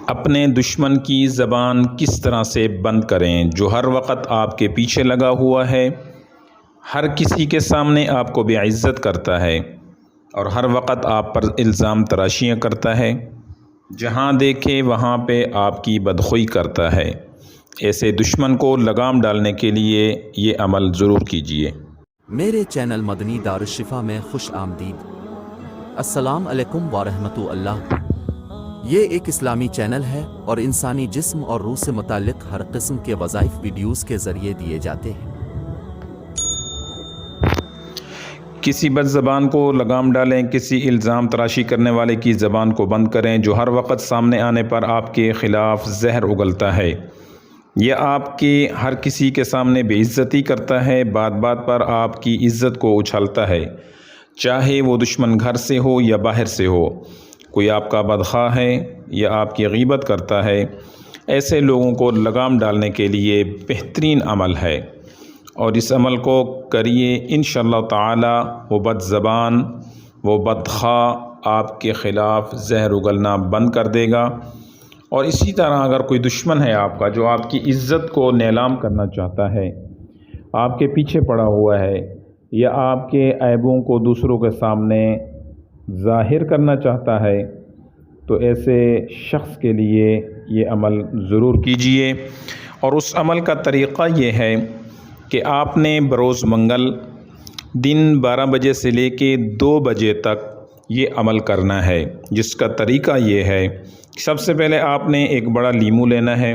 اپنے دشمن کی زبان کس طرح سے بند کریں جو ہر وقت آپ کے پیچھے لگا ہوا ہے، ہر کسی کے سامنے آپ کو بے عزت کرتا ہے اور ہر وقت آپ پر الزام تراشیاں کرتا ہے، جہاں دیکھے وہاں پہ آپ کی بدخوئی کرتا ہے۔ ایسے دشمن کو لگام ڈالنے کے لیے یہ عمل ضرور کیجیے۔ میرے چینل مدنی دارالشفا میں خوش آمدید۔ السلام علیکم ورحمۃ اللہ۔ یہ ایک اسلامی چینل ہے اور انسانی جسم اور روح سے متعلق ہر قسم کے وظائف ویڈیوز کے ذریعے دیے جاتے ہیں۔ کسی بد زبان کو لگام ڈالیں، کسی الزام تراشی کرنے والے کی زبان کو بند کریں جو ہر وقت سامنے آنے پر آپ کے خلاف زہر اگلتا ہے یا آپ کے ہر کسی کے سامنے بے عزتی کرتا ہے، بات بات پر آپ کی عزت کو اچھالتا ہے، چاہے وہ دشمن گھر سے ہو یا باہر سے ہو، کوئی آپ کا بدخواہ ہے یا آپ کی غیبت کرتا ہے۔ ایسے لوگوں کو لگام ڈالنے کے لیے بہترین عمل ہے اور اس عمل کو کریے، انشاءاللہ تعالی وہ بد زبان، وہ بدخواہ آپ کے خلاف زہر اگلنا بند کر دے گا۔ اور اسی طرح اگر کوئی دشمن ہے آپ کا جو آپ کی عزت کو نیلام کرنا چاہتا ہے، آپ کے پیچھے پڑا ہوا ہے یا آپ کے عیبوں کو دوسروں کے سامنے ظاہر کرنا چاہتا ہے، تو ایسے شخص کے لیے یہ عمل ضرور کیجیے۔ اور اس عمل کا طریقہ یہ ہے کہ آپ نے بروز منگل دن 12 بجے سے لے کے 2 بجے تک یہ عمل کرنا ہے، جس کا طریقہ یہ ہے، سب سے پہلے آپ نے ایک بڑا لیمو لینا ہے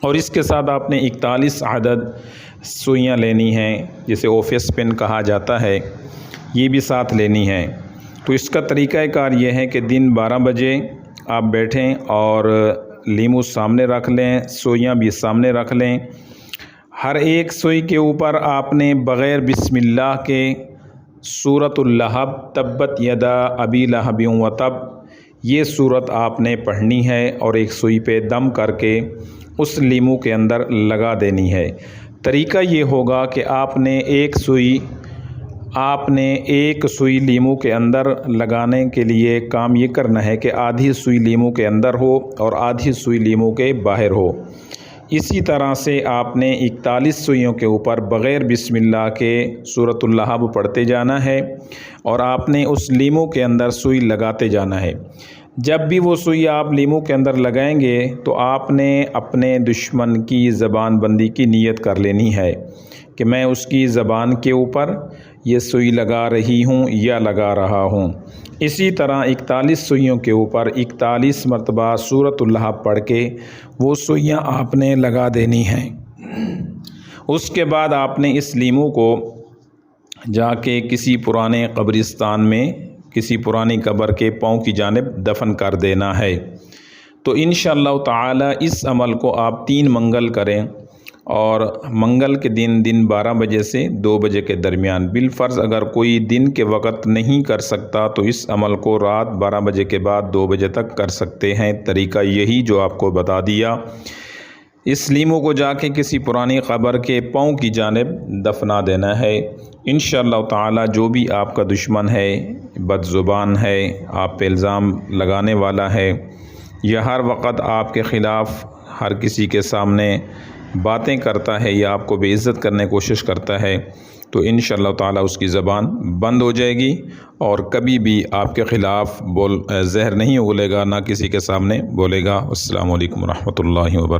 اور اس کے ساتھ آپ نے 41 عدد سوئیاں لینی ہیں، جسے اوفیس پن کہا جاتا ہے، یہ بھی ساتھ لینی ہے۔ تو اس کا طریقہ کار یہ ہے کہ دن 12 بجے آپ بیٹھیں اور لیمو سامنے رکھ لیں، سوئیاں بھی سامنے رکھ لیں۔ ہر ایک سوئی کے اوپر آپ نے بغیر بسم اللہ کے سورۃ اللہب تبت یدا ابی لہب وتب یہ سورت آپ نے پڑھنی ہے اور ایک سوئی پہ دم کر کے اس لیمو کے اندر لگا دینی ہے۔ طریقہ یہ ہوگا کہ آپ نے ایک سوئی لیمو کے اندر لگانے کے لیے کام یہ کرنا ہے کہ آدھی سوئی لیمو کے اندر ہو اور آدھی سوئی لیمو کے باہر ہو۔ اسی طرح سے آپ نے 41 سوئیوں کے اوپر بغیر بسم اللہ کے سورۃ اللہب پڑھتے جانا ہے اور آپ نے اس لیمو کے اندر سوئی لگاتے جانا ہے۔ جب بھی وہ سوئی آپ لیمو کے اندر لگائیں گے تو آپ نے اپنے دشمن کی زبان بندی کی نیت کر لینی ہے کہ میں اس کی زبان کے اوپر یہ سوئی لگا رہی ہوں یا لگا رہا ہوں۔ اسی طرح 41 سوئیوں کے اوپر 41 مرتبہ سورۃ اللہب پڑھ کے وہ سوئیاں آپ نے لگا دینی ہیں۔ اس کے بعد آپ نے اس لیمو کو جا کے کسی پرانے قبرستان میں کسی پرانی قبر کے پاؤں کی جانب دفن کر دینا ہے۔ تو انشاءاللہ تعالی اس عمل کو آپ 3 منگل کریں اور منگل کے دن 12 بجے سے 2 بجے کے درمیان، بالفرض اگر کوئی دن کے وقت نہیں کر سکتا تو اس عمل کو رات 12 بجے کے بعد 2 بجے تک کر سکتے ہیں۔ طریقہ یہی جو آپ کو بتا دیا، اس لیمو کو جا کے کسی پرانی قبر کے پاؤں کی جانب دفنا دینا ہے۔ انشاءاللہ تعالی جو بھی آپ کا دشمن ہے، بد زبان ہے، آپ پہ الزام لگانے والا ہے یا ہر وقت آپ کے خلاف ہر کسی کے سامنے باتیں کرتا ہے یا آپ کو بے عزت کرنے کی کوشش کرتا ہے، تو انشاءاللہ تعالی اس کی زبان بند ہو جائے گی اور کبھی بھی آپ کے خلاف زہر نہیں اگلے گا، نہ کسی کے سامنے بولے گا۔ السلام علیکم ورحمۃ اللہ وبرکاتہ۔